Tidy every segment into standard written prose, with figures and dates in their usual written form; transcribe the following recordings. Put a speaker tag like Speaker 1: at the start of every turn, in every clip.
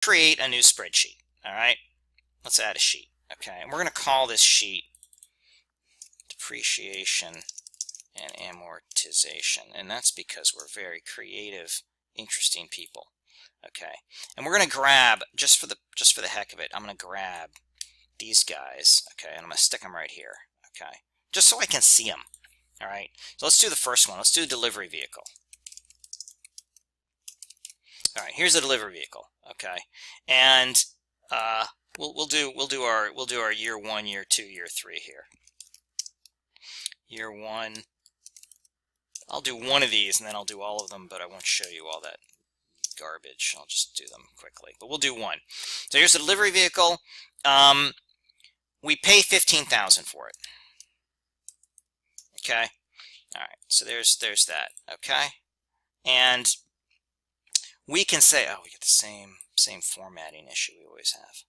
Speaker 1: create a new spreadsheet. All right, let's add a sheet. Okay, and we're going to call this sheet depreciation and amortization, and that's because we're very creative, interesting people. Okay, and we're going to grab, just for the heck of it, I'm going to grab these guys. Okay, and I'm going to stick them right here. Okay, just so I can see them. All right, so let's do the first one. Let's do delivery vehicle. All right, here's a delivery vehicle. Okay, and we'll do our year 1, year 2, year 3 here. Year 1. I'll do one of these and then I'll do all of them, but I won't show you all that garbage. I'll just do them quickly, but we'll do one. So here's the delivery vehicle. We pay $15,000 for it. Okay. All right. So there's that. Okay. And we can say, oh, we get the same formatting issue we always have.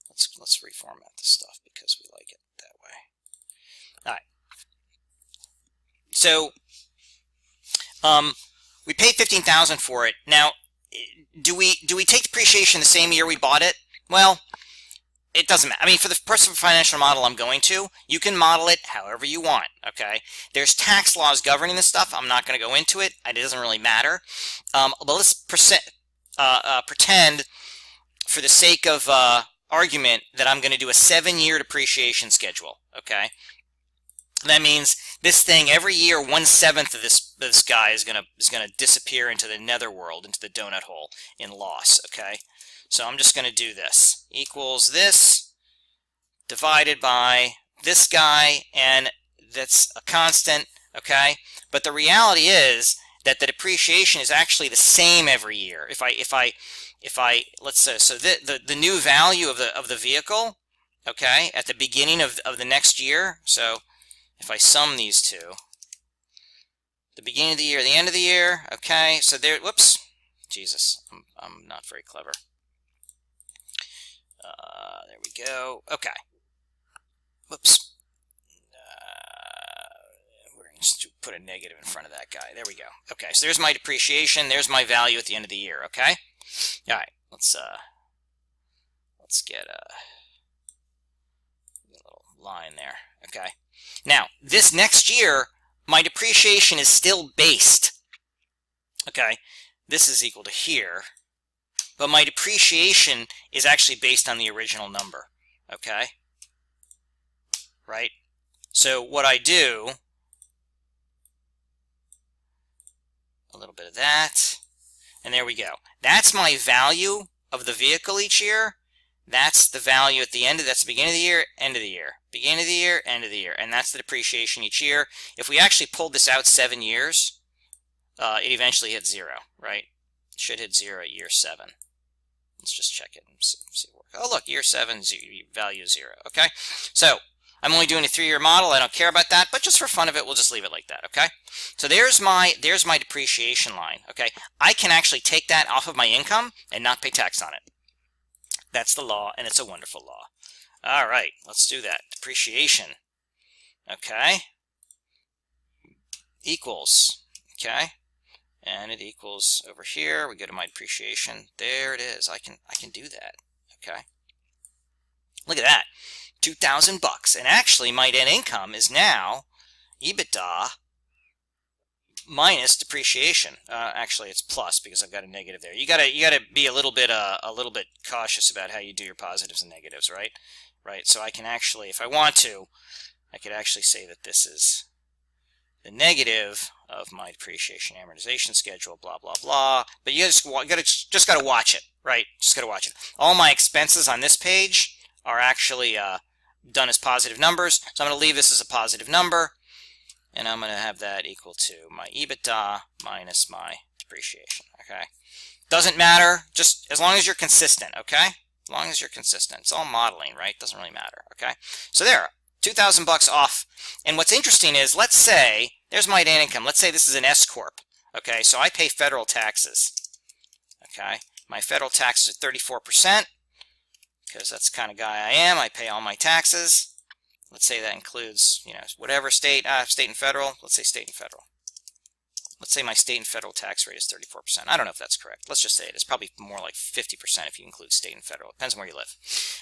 Speaker 1: Let's reformat this stuff because we like it that way. All right. So we paid $15,000 for it. Now, do we take depreciation the same year we bought it? Well, it doesn't matter. I mean, for the personal financial model I'm going to, you can model it however you want. Okay. There's tax laws governing this stuff. I'm not going to go into it. It doesn't really matter. But let's pretend, for the sake of argument, that I'm going to do a 7-year depreciation schedule. Okay. That means this thing every year 1/7 of this guy is gonna disappear into the netherworld, into the donut hole in loss. Okay, so I'm just gonna do this equals this divided by this guy, and that's a constant. Okay, but the reality is that the depreciation is actually the same every year. If I let's say, so the new value of the vehicle, okay, at the beginning of the next year. So if I sum these two, the beginning of the year, the end of the year, okay, so there, whoops, Jesus, I'm not very clever. There we go, okay, whoops, we're going to put a negative in front of that guy, there we go. Okay, so there's my depreciation, there's my value at the end of the year, okay? All right, let's get a little line there, okay? Now, this next year, my depreciation is still based. Okay, this is equal to here, but my depreciation is actually based on the original number. Okay, right? So what I do, a little bit of that, and there we go. That's my value of the vehicle each year. That's the value at the end of, that's the beginning of the year, end of the year. Beginning of the year, end of the year. And that's the depreciation each year. If we actually pulled this out 7 years, it eventually hits 0, right? It should hit 0 at year 7. Let's just check it and see it work. Oh, look, year 7, value 0, okay? So, I'm only doing a 3-year model. I don't care about that, but just for fun of it, we'll just leave it like that, okay? So there's my depreciation line, okay? I can actually take that off of my income and not pay tax on it. That's the law, and it's a wonderful law. All right, let's do that. Depreciation, okay, equals, okay, and it equals over here. We go to my depreciation. There it is. I can do that. Okay, look at that, $2,000, and actually my net income is now EBITDA minus depreciation. Actually, it's plus because I've got a negative there. You gotta be a little bit cautious about how you do your positives and negatives, right? Right. So I can actually, if I want to, I could actually say that this is the negative of my depreciation amortization schedule, blah blah blah. But you just gotta watch it, right? Just gotta watch it. All my expenses on this page are actually done as positive numbers, so I'm gonna leave this as a positive number. And I'm going to have that equal to my EBITDA minus my depreciation, okay? Doesn't matter, just as long as you're consistent, okay? As long as you're consistent. It's all modeling, right? Doesn't really matter, okay? So there, $2,000 off. And what's interesting is, let's say, there's my net income. Let's say this is an S-Corp, okay? So I pay federal taxes, okay? My federal taxes are 34%, because that's the kind of guy I am. I pay all my taxes. Let's say that includes, you know, whatever state, state and federal. Let's say state and federal. let's say my state and federal tax rate is 34%. I don't know if that's correct. Let's just say it is. Probably more like 50% if you include state and federal. Depends on where you live.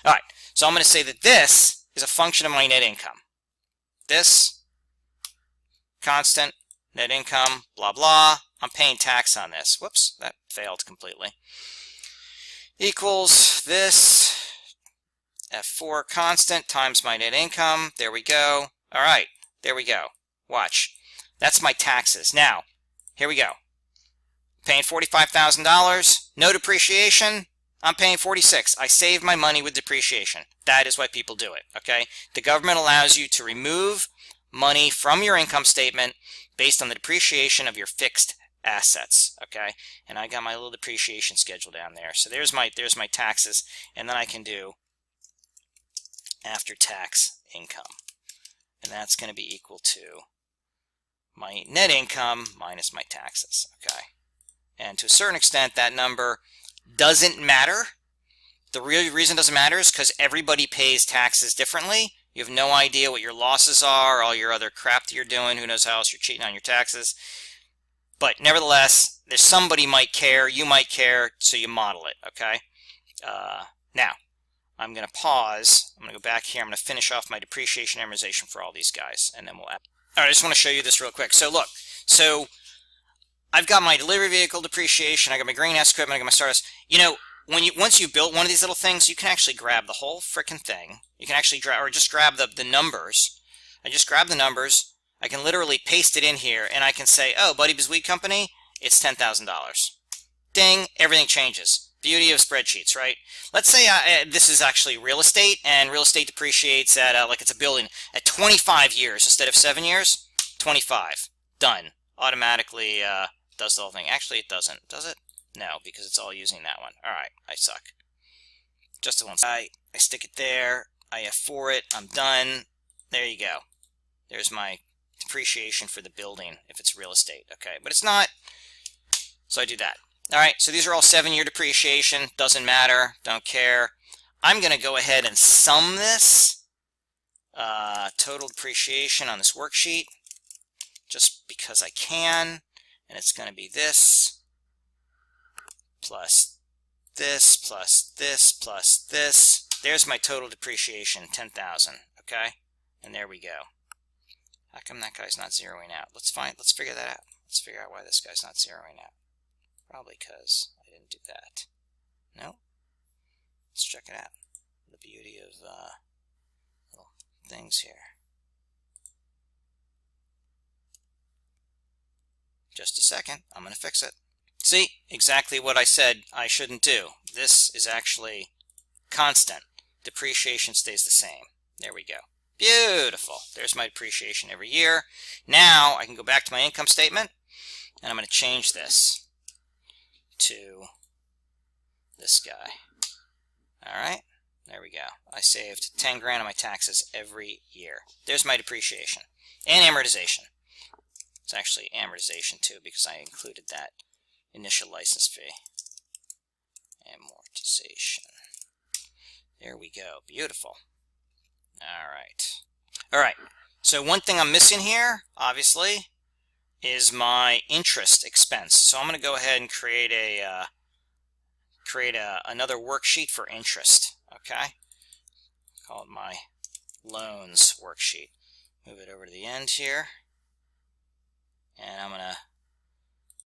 Speaker 1: All right, so I'm going to say that this is a function of my net income. This, constant, net income, blah, blah. I'm paying tax on this. Whoops, that failed completely. Equals this, F4 constant times my net income. There we go. All right, there we go. Watch. That's my taxes. Now, here we go. Paying $45,000. No depreciation. I'm paying $46,000. I save my money with depreciation. That is why people do it, okay? The government allows you to remove money from your income statement based on the depreciation of your fixed assets, okay? And I got my little depreciation schedule down there. So there's my taxes, and then I can do after-tax income. And that's going to be equal to my net income minus my taxes, okay? And to a certain extent, that number doesn't matter. The real reason it doesn't matter is because everybody pays taxes differently. You have no idea what your losses are, all your other crap that you're doing. Who knows how else you're cheating on your taxes. But nevertheless, there's somebody might care, you might care, so you model it, okay? Now, I'm going to pause. I'm going to go back here. I'm going to finish off my depreciation amortization for all these guys, and then we'll... All right, I just want to show you this real quick. So look, so I've got my delivery vehicle depreciation, I got my greenhouse equipment, I got my startups. You know, once you built one of these little things, you can actually grab the whole frickin' thing. You can actually just grab the numbers. I just grab the numbers. I can literally paste it in here, and I can say, oh, Buddy Bizweed Company, it's $10,000. Ding, everything changes. Beauty of spreadsheets, right? Let's say this is actually real estate, and real estate depreciates at, like it's a building, at 25 years instead of 7 years. 25. Done. Automatically does the whole thing. Actually, it doesn't. Does it? No, because it's all using that one. All right, I suck. Just the one. I stick it there. I F4 it. I'm done. There you go. There's my depreciation for the building if it's real estate. Okay, but it's not. So I do that. All right, so these are all 7-year depreciation. Doesn't matter. Don't care. I'm going to go ahead and sum this total depreciation on this worksheet just because I can. And it's going to be this plus this plus this plus this. There's my total depreciation, 10,000. Okay, and there we go. How come that guy's not zeroing out? Let's figure that out. Let's figure out why this guy's not zeroing out. Probably because I didn't do that. No? Let's check it out. The beauty of little things here. Just a second. I'm going to fix it. See? Exactly what I said I shouldn't do. This is actually constant. Depreciation stays the same. There we go. Beautiful. There's my depreciation every year. Now I can go back to my income statement, and I'm going to change this to this guy. All right, there we go. I saved 10 grand on my taxes every year. There's my depreciation and amortization. It's actually amortization too because I included that initial license fee. Amortization. There we go. Beautiful. All right. All right. So one thing I'm missing here, obviously, is my interest expense. So I'm going to go ahead and create another worksheet for interest. Okay, call it my loans worksheet. Move it over to the end here, and I'm going to